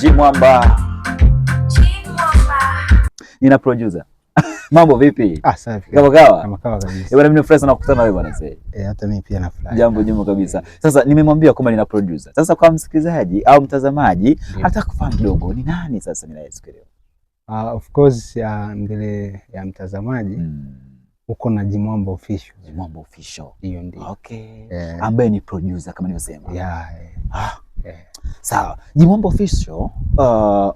Jimwamba. Nina producer. Mambo vipi? Safi. Kama kawa? Kama kawa kabisa. Bwana, mimi nafurahi sana kukutana na wewe bwana sasa. Hata mimi pia nafurahi. Jambo jema kabisa. Sasa nimemwambia kwamba nina producer. Sasa kwa msikilizaji au mtazamaji, anataka kufahamu kidogo ni nani sasa ninayesikia? Of course mbele ya mtazamaji uko na Jimwamba Official. Jimwamba Official. Hiyo ndio. Okay. Ambaye ni producer kama nilivyosema. Yeah. Sawa. Jimwamba Official,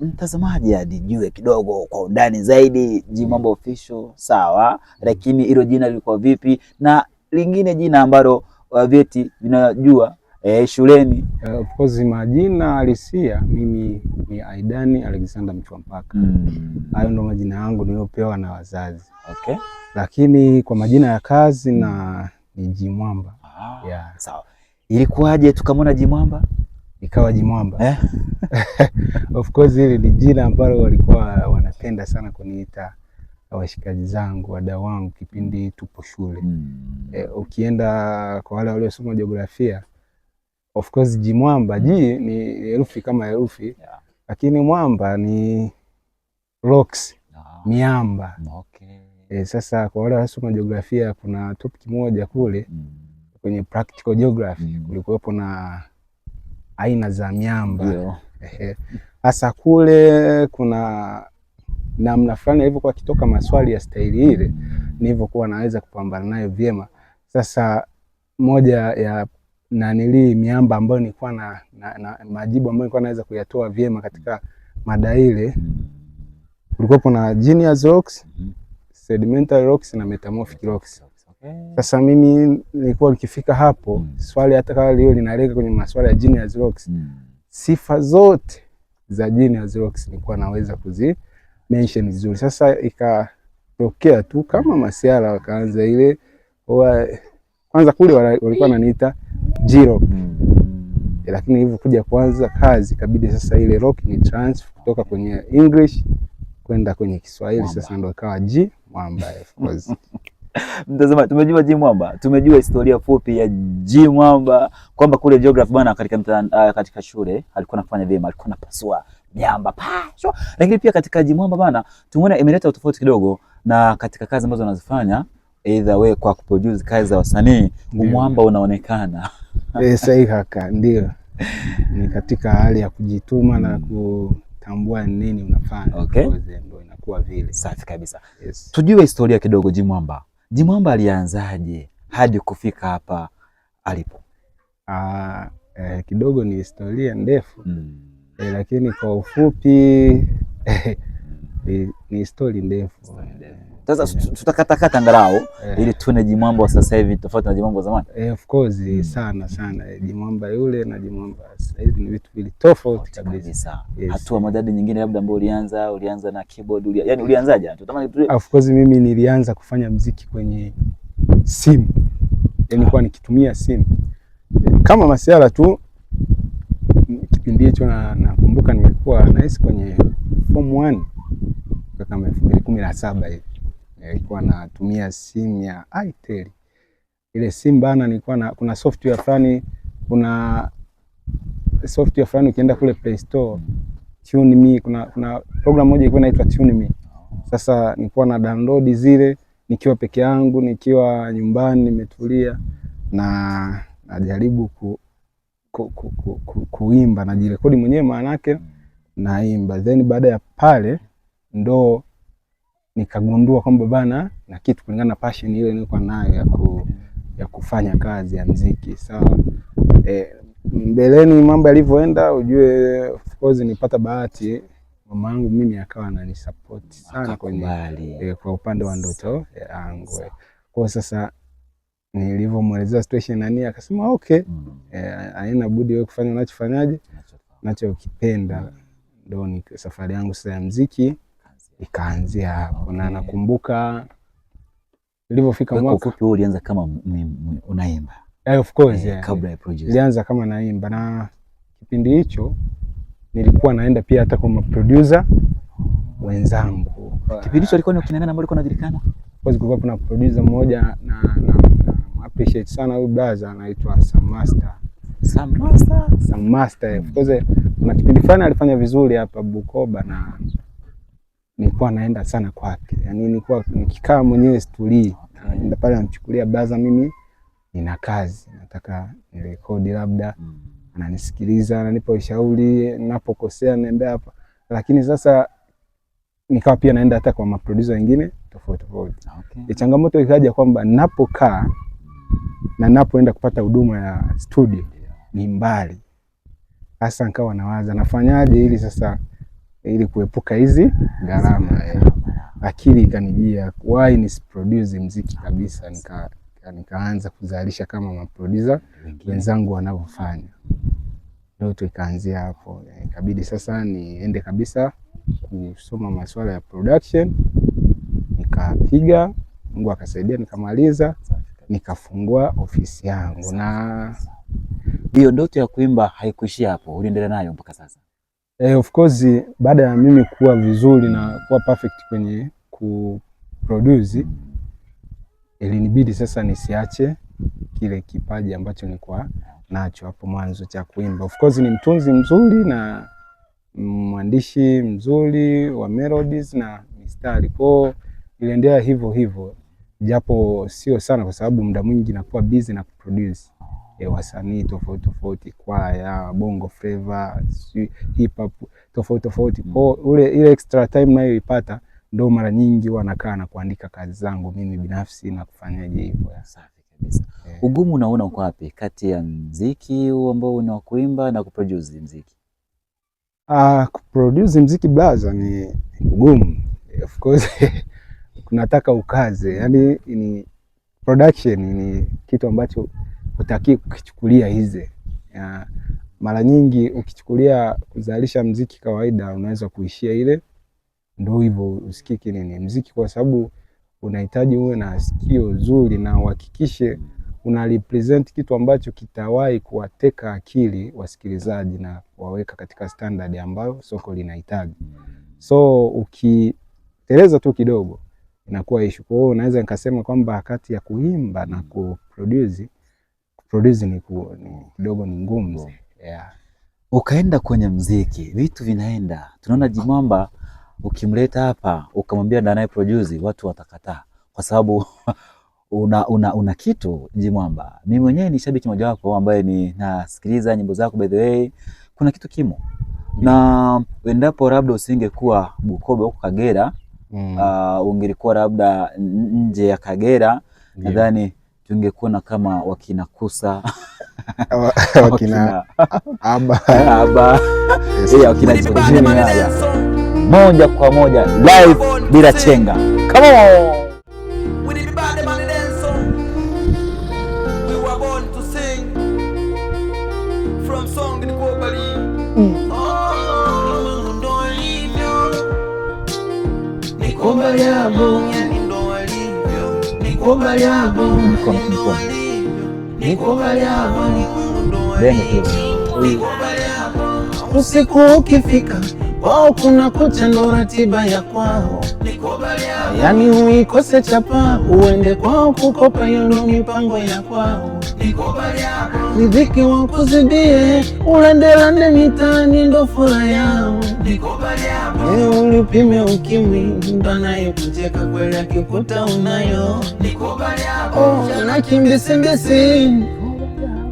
mtazamaji ajijue kidogo kwa undani zaidi Jimwamba Official, sawa? Lakini hilo jina lilikuwa vipi na lingine jina ambalo vyeti vinajua shuleni? Of course majina halisia mimi ni Aidan Alexander Mchwampaka. Hayo ndo majina yangu niliyopewa na wazazi. Okay. Lakini kwa majina ya kazi na ni Jimwamba. Yeah. Sawa. Ilikuwaje tukamwona Jimwamba? Ikawa Jimwamba. Of course hili ni jina ambalo walikuwa wanapenda sana kuniita washikaji zangu, wadau wangu kipindi tupo shule. Ukienda kwa wale waliosoma jiografia, of course Jimwamba, ji ni herufi kama herufi, lakini mwamba ni rocks, miamba. Okay. Sasa kwa wale waliosoma jiografia kuna topic moja kule kwenye practical geography kulikuwepo na aina za miamba. Hasa kule kuna namna fulani ilivyokuwa kitoka maswali ya staili ile nilivyokuwa naweza kupambana nayo vyema. Sasa moja ya nanili miamba ambayo nilikuwa na majibu ambayo nilikuwa naweza kuyatoa vyema katika mada ile, kulikuwa na igneous rocks, sedimentary rocks na metamorphic rocks. Sasa mimi nilikuwa nikifika hapo swali hata kama leo linalenga kwenye maswali ya igneous rocks, sifa zote za igneous rocks nilikuwa naweza kuzi mention vizuri. Sasa ikatokea tu kama masiara wakaanza ile kwanza kule walikuwa wananiita G-rock. Lakini hivyo kuja kuanza kazi kabidi sasa ile rock ni transfer kutoka kwenye English kwenda kwenye Kiswahili. Sasa ndio ikawa Jimwamba of course. Mtazamaji, tumejua Jimwamba, tumejua historia fupi ya Jimwamba kwamba kule geography bwana katika shule alikuwa anafanya vyema, alikuwa anapasua miamba pasho. Lakini pia katika Jimwamba bwana tumeona imeleta utofauti kidogo na katika kazi ambazo anazifanya, either way kwa kuproduce kazi za wasanii, umwamba unaonekana. Sahihi kaka, ndio. Ni katika hali ya kujituma na kutambua nini unafanya. Okay. Ndio inakuwa vile. Safi kabisa. Yes. Tujue historia kidogo Jimwamba. Jimwamba alianzaje hadi kufika hapa alipo? Kidogo ni historia ndefu. Lakini kwa ufupi ni story ndefu. Sasa tutakatakata angalau ili tuone Jimwamba sasa hivi tofauti na Jimwamba zamani. Of course sana. Jimwamba yule na Jimwamba sasa hivi ni vitu vile tofauti kabisa. Hatua madadi nyingine labda ambao ulianza na keyboard, yani ulianzaje? Of course mimi nilianza kufanya muziki kwenye simu. Nilikuwa nikitumia simu kama masiara tu. Kipindi hicho nakumbuka nilikuwa naishi kwenye form 1 kama 2017 hivi. Nilikuwa natumia simu ya Itel. Ile simu bana nilikuwa kuna software fulani, ukienda kule Play Store, TuneMe, kuna program moja ilikuwa inaitwa TuneMe. Sasa nilikuwa na download zile nikiwa peke yangu, nikiwa nyumbani nimetulia na najaribu kuimba, najirekodi mwenyewe maana yake naimba. Then baada ya pale ndo nikagundua kwamba bana na kitu kulingana na passion ile nilikuwa nayo ya kufanya kazi ya muziki. Sawa. Mbeleni mambo yalivyoenda ujue, of course nilipata bahati, mama yangu mimi akawa ananisupport sana kwenye kwa upande wa ndoto yangu. Kwa sasa nilivyomuelezea situation nani akasema okay, haina budi wewe kufanya unachofanyaje unachokipenda. Ndio ni safari yangu sasa ya muziki ikaanzia hapo. Na nakumbuka nilipofika mwaka kwa ulianza kama unaimba. Of course kabla ya producer. Nilianza kama naimba na kipindi hicho nilikuwa naenda pia hata kwa producer wenzangu. Kipindi hicho alikuwa ni kina nani ambao alikuwa anajulikana? Kwa sababu kuna producer mmoja na appreciate sana huyu brother anaitwa Sam Master. Sam Master. Of course kuna kipindi fulani alifanya vizuri hapa Bukoba na nilikuwa naenda sana kwake. Yaani nilikuwa nikikaa mwenyewe stuli. Naenda pale namchukulia blaza, mimi nina kazi, nataka nirekodi labda. Ananisikiliza, ananipa ushauri, ninapokosea naambia hapa. Lakini sasa nikawa pia naenda hata kwa maproducer wengine tofauti. Changamoto ikaja kwamba ninapokaa na ninapoenda kupata huduma ya studio ni mbali. Sasa nikawa nawaza nafanyaje ili kuepuka hizi gharama. Akili ikanijia, why nisiproduce muziki kabisa, nikaanza kuzalisha kama maproducer wenzangu wanavyofanya. Ndio tukaanzia hapo. Ikabidi sasa niende kabisa kusoma masuala ya production. Nikapiga, Mungu akasaidia nikamaliza, nikafungua ofisi yangu. Na hiyo ndoto ya kuimba haikuishia hapo, uliendelea nayo mpaka sasa? Of course baada ya mimi kuwa vizuri na kuwa perfect kwenye kuproduce, ilinibidi sasa nisiache kile kipaji ambacho nilikuwa nacho hapo mwanzo cha kuimba. Of course ni mtunzi mzuri na mwandishi mzuri wa melodies na mistari. Kwa iliendelea hivyo japo sio sana kwa sababu muda mwingi nakuwa busy na kuproduce wasanii tofauti, kwaya, bongo flavor, hip hop tofauti. Kwa ile extra time nayoipata ndio mara nyingi huwa nakaa na kuandika kazi zangu mimi binafsi na kufanyaje hivyo. Safi kabisa. Ugumu unaona uko wapi kati ya muziki ambao una kuimba na kuproduce muziki? Kuproduce muziki blaza ni ugumu. Of course kunataka ukaze. Yaani ni production ni kitu ambacho hutaki kukichukulia hizi. Mara nyingi ukichukulia kuzalisha muziki kawaida unaweza kuishia ile ndio hivyo usikiki nini muziki, kwa sababu unahitaji uwe na sikio zuri na uhakikishe una represent kitu ambacho kitawahi kuwateka akili wasikilizaji na waweka katika standard ambayo soko linahitaji. So ukiteleza tu kidogo inakuwa issue. Kwa hiyo unaweza nikasema kwamba kati ya kuimba na kuproduce ni kidogo ni ngumu. Ukaenda kwenye muziki, vitu vinaenda. Tunaona Jimwamba ukimleta hapa ukamwambia ndanaye produce, watu watakataa kwa sababu una kitu Jimwamba. Mimi mwenyewe ni shabiki mmoja wapo ambaye ni nasikiliza nyimbo zako, by the way kuna kitu kimo. Na endapo labda usingekuwa Bukoba huko Kagera, ungelikuwa labda nje ya Kagera, nadhani tungekuwa kama wakina Kusa wakina Aba wakina Junior, moja kwa moja live bila chenga. Come on. Usiku ukifika wao kuna kucha ndo ratiba ya kwao, yani uikose chapa uende kwao kukopa, hiyo ndo mipango ya kwao. Riziki wakuzidie ulandelande mitaani ndo furaha yao. Ulipime ukimwi ndo anayekucheka kweli akikuta unayo. Na kimbisimbisi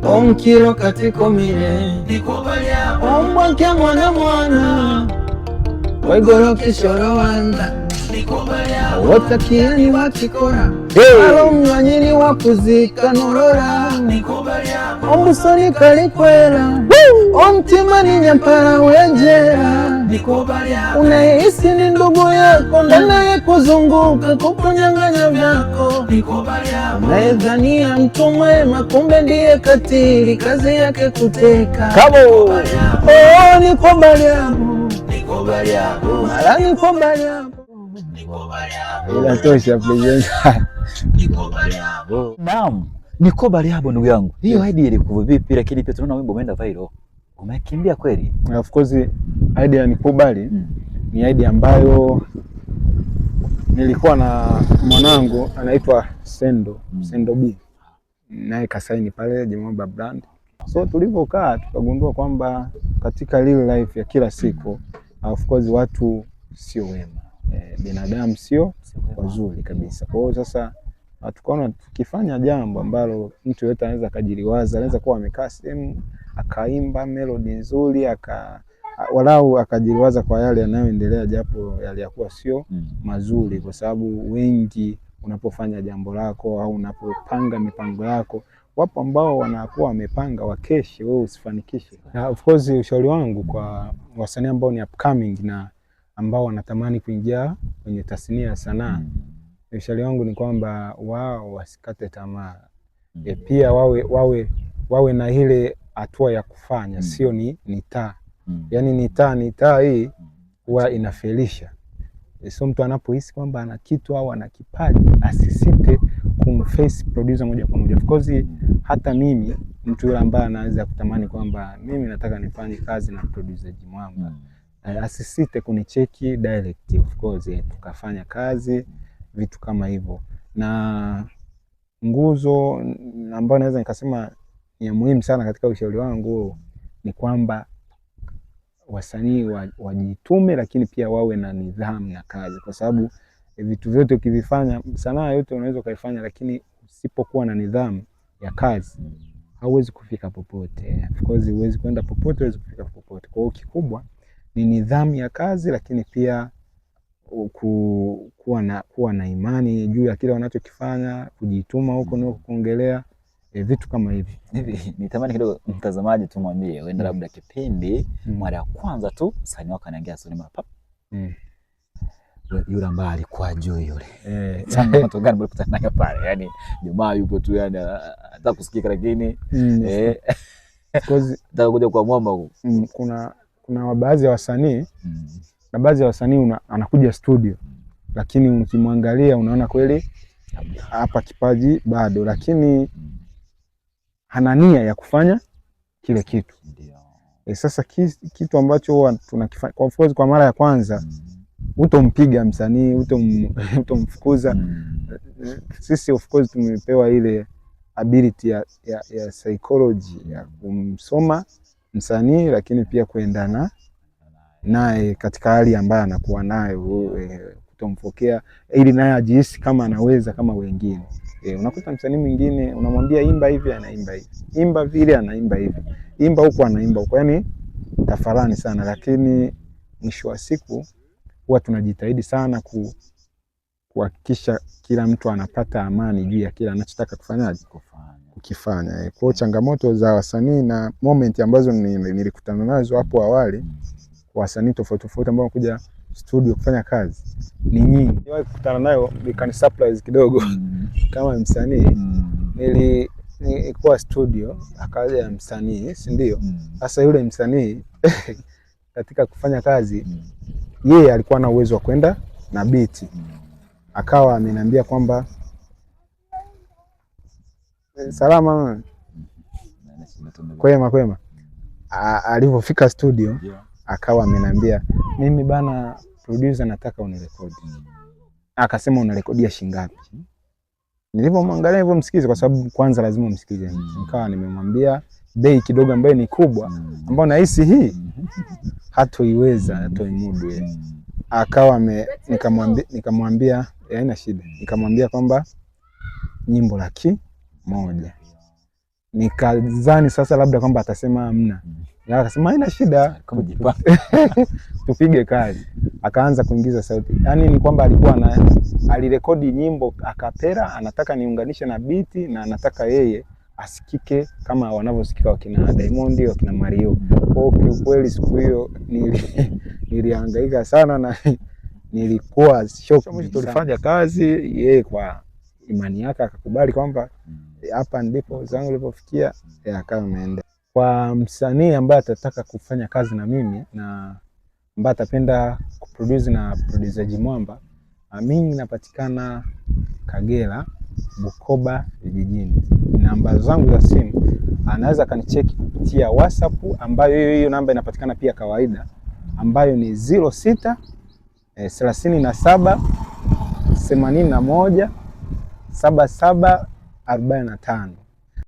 omkiro katikomile ombwakia mwana waigoroke wanda wotakiani wakikora alomwanyini wakuzika norora ombusoni kalikwela omtima ni nyampara wenjera unahisi ni ndugu yako ndanaye kuzunguka kukunyang'anya vyako, unaedhania mtu mwema kumbe ndiye katili kazi yake kuteka. Inatosha naam, Niko Bariabo ndugu yangu. Hiyo idea ilikuwa vipi? Lakini pia tunaona wimbo umeenda viral. Umekimbia kweli? Of course idea ya Niko Bari ni idea ambayo nilikuwa na mwanangu anaitwa Sendo B. Naye kasaini pale Jimwamba brand. So tulivyokaa tukagundua kwamba katika real life ya kila siku of course watu sio wema, binadamu sio wazuri kabisa. Kwa hiyo sasa tukaona tukifanya jambo ambalo mtu yote anaweza kujiliwaza, anaweza kuwa amekaa sehemu akaimba melody nzuri walau akajiliwaza kwa yale yanayoendelea, japo yaliyakuwa sio mazuri, kwa sababu wengi unapofanya jambo lako au unapopanga mipango yako, wapo ambao wanakuwa wamepanga wakeshe, wewe usifanikishe. Na of course ushauri wangu kwa wasanii ambao ni upcoming na ambao wanatamani kuingia kwenye tasnia ya sanaa, ushauri wangu ni kwamba wao wasikate tamaa. Pia wawe na ile hatua ya kufanya, sio ni taa. Yaani ni taa hii huwa inafelisha. So mtu anapohisi kwamba ana kitu au ana kipaji, asisite kumface producer moja kwa moja. Of course hata mimi mtu yule ambaye anaweza kutamani kwamba mimi nataka nifanye kazi na producer Jimwamba, asisite kunicheki direct, of course tukafanya kazi, vitu kama hivyo. Na nguzo ambayo naweza nikasema ni muhimu sana katika ushauri wangu ni kwamba wasanii wajitume, lakini pia wawe na nidhamu ya kazi, kwa sababu vitu vyote ukivifanya, sanaa yote unaweza kaifanya, lakini usipokuwa na nidhamu ya kazi hauwezi kufika popote. Of course huwezi kwenda popote, huwezi kufika popote. Kwa hiyo kikubwa ni nidhamu ya kazi, lakini pia kuwa na imani juu ya kile wanachokifanya, kujituma huko na kuongelea vitu kama hivi. Nitamani kidogo mtazamaji tumwambie wewe labda kipindi mara ya kwanza tu msanii wako anaingia sinema pap, yule ambaye alikuwa juu yule, changamoto gani mlikutana nayo pale? Yani jamaa yupo tu, yani hata kusikika, lakini because nataka kuja kwa Mwamba huko. Kuna baadhi ya wasanii na baadhi ya wasanii anakuja studio, lakini ukimwangalia unaona kweli hapa kipaji bado, lakini hana nia ya kufanya kile kitu. Sasa kitu ambacho huwa tunakifanya of course kwa mara ya kwanza, utompiga msanii, utomfukuza. Sisi of course tumepewa ile ability ya psychology ya kumsoma msanii, lakini pia kuendana naye katika hali ambayo anakuwa nayo, kutomfokea ili naye ajihisi kama anaweza kama wengine. Unakuta msanii mwingine unamwambia imba hivi, anaimba hivi, imba vile, anaimba hivi, imba huko, anaimba huko, yani tafarani sana. Lakini mwisho wa siku huwa tunajitahidi sana kuhakikisha kila mtu anapata amani juu ya kila anachotaka kukifanya. Kwa changamoto za wasanii na moment ambazo nilikutana nazo hapo awali, wasanii tofauti tofauti ambao wanakuja studio kufanya kazi ni nyingi. Niwahi kukutana nayo nikani surprise kidogo kama msanii. Nilikuwa studio, akaja msanii, si ndio? Sasa yule msanii katika kufanya kazi, yeye alikuwa na uwezo wa kwenda na beat. Akawa ameniambia kwamba salama kwema. Alipofika studio akawa ameniambia, mimi bana producer nataka unirekodi. Akasema unarekodia shingapi? Nilipomwangalia hivyo msikize, kwa sababu kwanza lazima umsikize. Nikawa nimemwambia bei kidogo ambayo ni kubwa, ambayo nahisi hii hatoiweza, hatoimudu yeye. Akawa nikamwambia haina shida. Nikamwambia kwamba nyimbo 100,000. Nikadhani sasa labda kwamba atasema hamna. Akasema haina shida, tupige kazi. Akaanza kuingiza sauti. Yaani ni kwamba alirekodi nyimbo akapera, anataka niunganishe na beat, na anataka yeye asikike kama wanavyosikika wakina Diamond, wakina Mario. Kwa kweli siku hiyo nilihangaika sana na nilikuwa shock. Mwisho tulifanya kazi, yeye kwa imani yake akakubali kwamba hapa ndipo zangu nilipofikia, akawa ameenda. Kwa msanii ambaye atataka kufanya kazi na mimi na ambaye atapenda kuproduce na producer Jimwamba, mimi napatikana Kagera, Bukoba vijijini. Namba zangu za simu anaweza kanicheki kupitia WhatsApp, ambayo hiyo namba inapatikana pia kawaida, ambayo ni 06 37 81 77 45.